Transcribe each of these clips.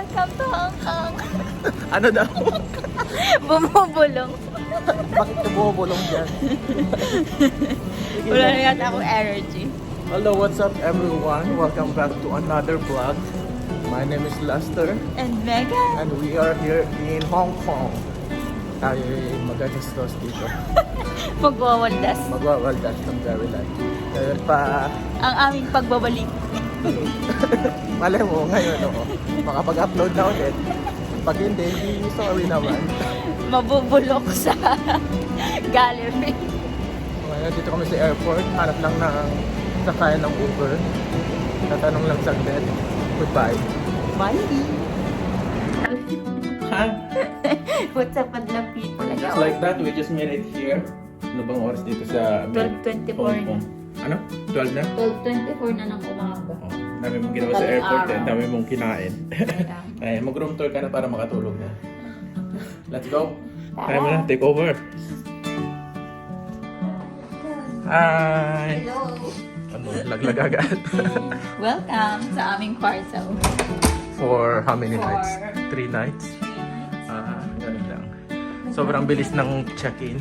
Welcome to Hong Kong. Ano daw? Bumubulong. Bakit ka bumubulong dyan? Wala na yata akong energy. Hello, what's up everyone? Welcome back to another vlog. My name is Lester And Megan. and we are here in Hong Kong. Tayo ay mag-adjust dito. Magwawaldas. Magwawaldas ng very light. Kaya pa, Ang aming pagbabalik. malay mo ngayon ako, makapag-upload na ulit. Pag hindi, sorry naman. Mabubulok sa gallery. Ngayon, dito kami sa airport. Hanap lang ng sakayan ng Uber. Tatanong lang saglit. Goodbye. Bye. Ha? What's up, madlang people? Just like that, we just made it here. Ano bang oras dito sa 12:24 Hong Kong? Ano? 12 na? 12:24 na ng umaga. Oh, dami mong ginawa sa airport eh. Dami mong kinain. Ay, mag-room tour ka na para makatulog na. Let's go. Kaya mo na, take over. Hi! Hello. Ano, laglag agad. Welcome sa aming kwarto. For how many For- nights? 3 nights? Ganun lang. Sobrang bilis ng check-in.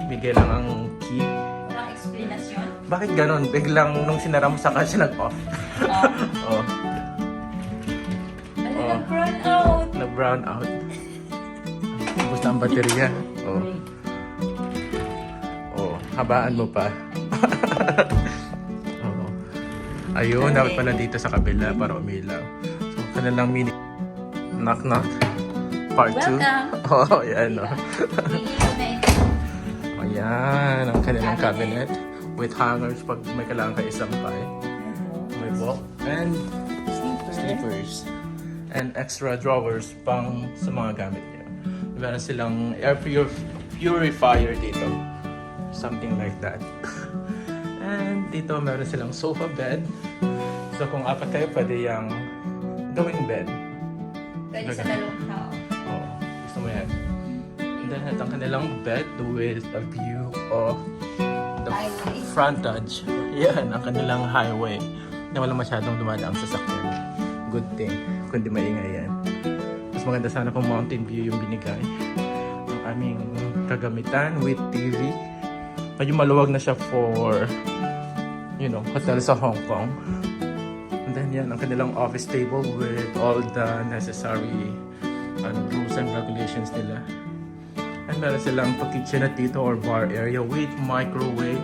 Bigay lang ang key. Walang explanation. Bakit ganun? Biglang nung sinara mo sa kasi nag-off. Oh, Ano Oh. nag-brown out? nag-brown out. Ubus na ang baterya. Oh. Oh, habaan mo pa. Oh. Ayun, dapat pala dito sa kabila para umilaw. So, kanilang mini knock knock part 2. Welcome. Oh, yan oh. Ayan, ang kanilang cabinet with hangers pag may kailangan ka isampay. May book and slippers. And extra drawers pang sa mga gamit niya. Meron silang air purifier dito. Something like that. And dito meron silang sofa bed. So kung apat kayo, pwede yung gawing bed. Pwede sa dalawang tao. Oh, gusto mo yan. And then ito ang kanilang bed with a view of the Highway. frontage. Yan, ang kanilang highway. Na wala masyadong dumadaang sasakyan. Good thing, kundi maingay yan. Mas maganda sana kung mountain view yung binigay. Ang aming kagamitan with TV. Medyo maluwag na siya for, you know, hotel sa Hong Kong. And then yan, ang kanilang office table with all the necessary rules and regulations nila. And meron silang pa-kitchenette dito or bar area with microwave.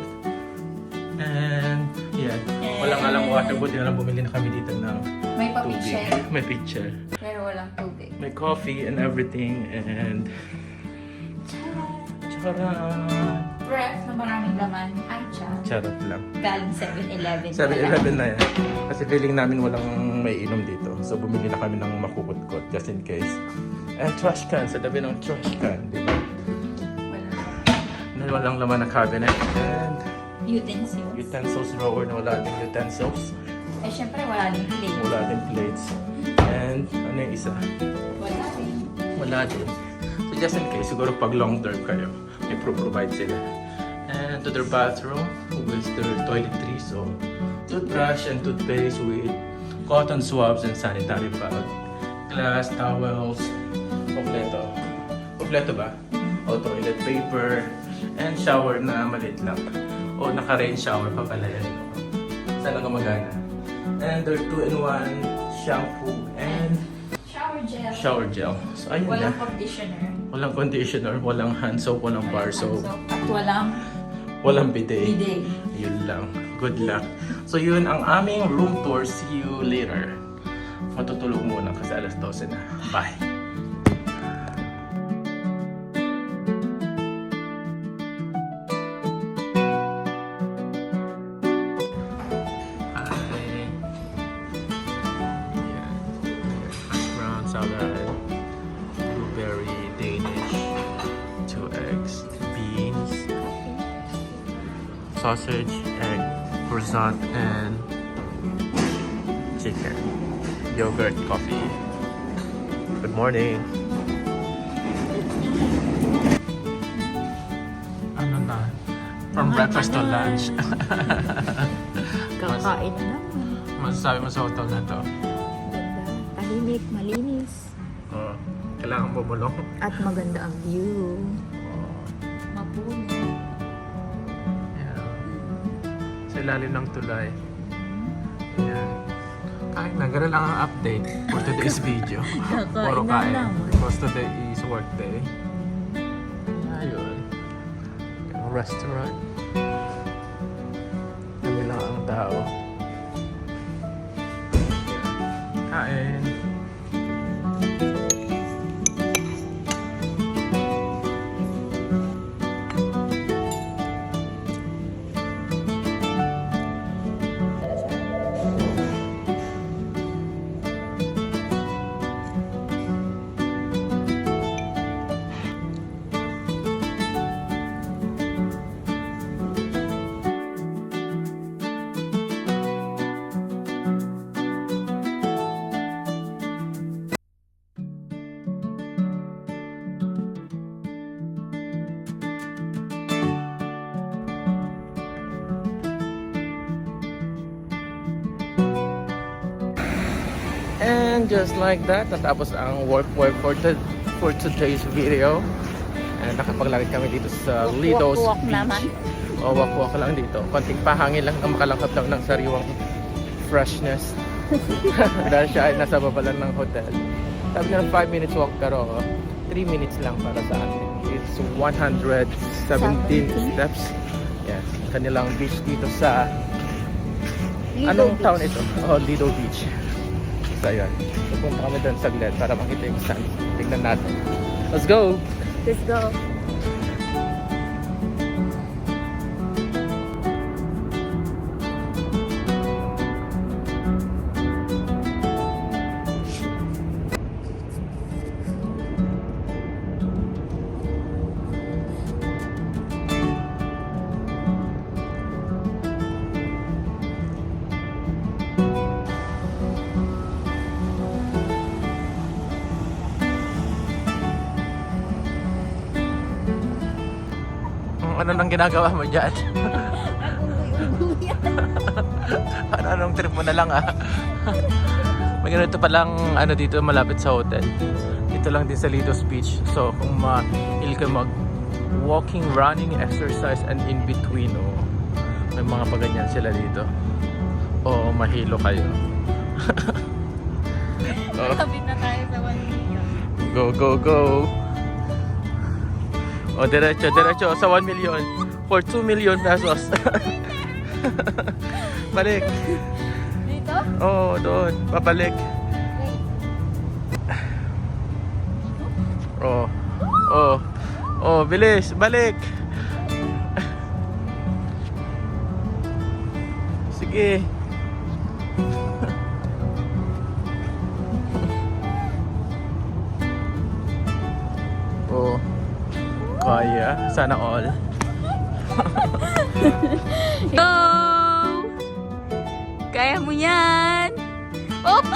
And yan, wala nga lang water, buti na lang bumili na kami dito ng May tubig. pa-picture, May picture. pero walang tubig. May coffee and everything. And charan. Ref na maraming laman. Ay, chan. Charot lang. Galing 7-Eleven. 7-Eleven na yan. Kasi feeling namin walang may inom dito. So bumili na kami ng makukot-kot just in case. And trash can, sa tabi ng trash can, di ba? Na walang laman ng cabinet. And Utensils. utensils drawer na wala ding utensils. Eh, syempre, wala din plate. Wala din plates. And ano yung isa? Wala rin. Wala din. So just in case, siguro pag long term kayo, may provide sila. And to their bathroom with their toiletries. So, toothbrush and toothpaste with cotton swabs and sanitary pad. Glass, towels, kompleto. Kompleto ba? O toilet paper, and shower na maliit lang. O naka-rain shower pa pala yan. Sana gumagana. And their 2-in-1 shampoo and Shower gel. shower gel. So ayun na. Walang conditioner. Walang conditioner, walang hand soap, walang bar soap, At walang walang bidet. bidet. Yun lang. Good luck. So yun ang aming room tour. See you later. Matutulog muna kasi alas 12 na. Bye! Hi. Yan. Hash brown salad, blueberry Danish, 2 eggs, beans, sausage, egg, croissant, and chicken, yogurt, coffee. Good morning. Ano na? From breakfast to lunch. Kakain na naman. Masasabi mo sa hotel na to? Ganda. tahimik, malinis. Oh, kailangan bumulong. At maganda ang view. Mapuno. Yeah. Sa ilalim ng tulay. Yan. Kain na, ganun lang ang update for today's video. Puro Kakain na kain. naman. Because today is work day. Ayun. Yung restaurant. Kami lang ang tao. Kain. And just like that, natapos ang work for today's video. And nakapaglakad kami dito sa Lido's Walk Beach. naman. O walk lang dito. Konting pahangin lang na makalangkap lang ng sariwang freshness. Dahil siya ay nasa baba lang ng hotel. Sabi na 5 minutes walk pero 3 minutes lang para sa atin. It's 117 steps. Yes, kanilang beach dito sa anong town ito? Oh, Lido Beach. So yun, pupunta kami doon saglit para makita yung sun. Tignan natin. Let's go! Let's go. Ano nang ginagawa mo dyan? Anong trip mo na lang ah? May ganito palang ano dito malapit sa hotel. Dito lang din sa Lido's Beach. So kung ma-il ka mag walking, running, exercise and in between may mga paganyan sila dito. O mahilo kayo. Kapit na tayo sa 1 million. Go, go, go! O, diretso sa 1 million for 2 million pesos. Balik. Dito? Oo, doon. Papalik. Oh. Oh. Oh, bilis. Balik. Sige. Oh. Kaya. Sana all. Go! Kaya mo yan! Op!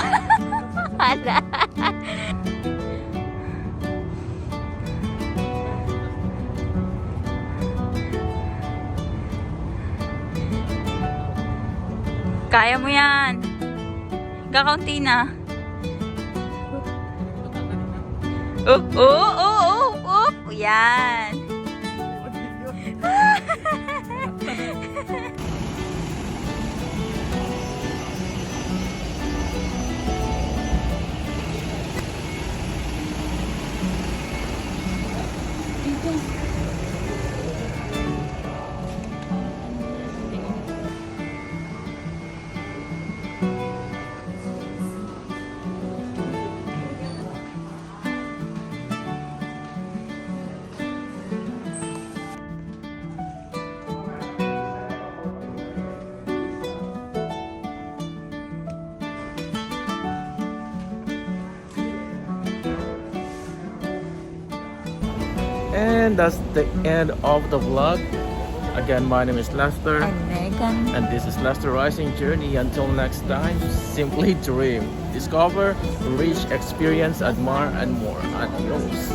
Hala! Kaya mo yan! Kakaunti na. Oh, oh, oh, oh, oh! Yan! And that's the end of the vlog. Again, my name is Lester. And Megan. And this is Lester Rising Journey. Until next time, simply dream, discover, reach, experience, admire, and more. Adios.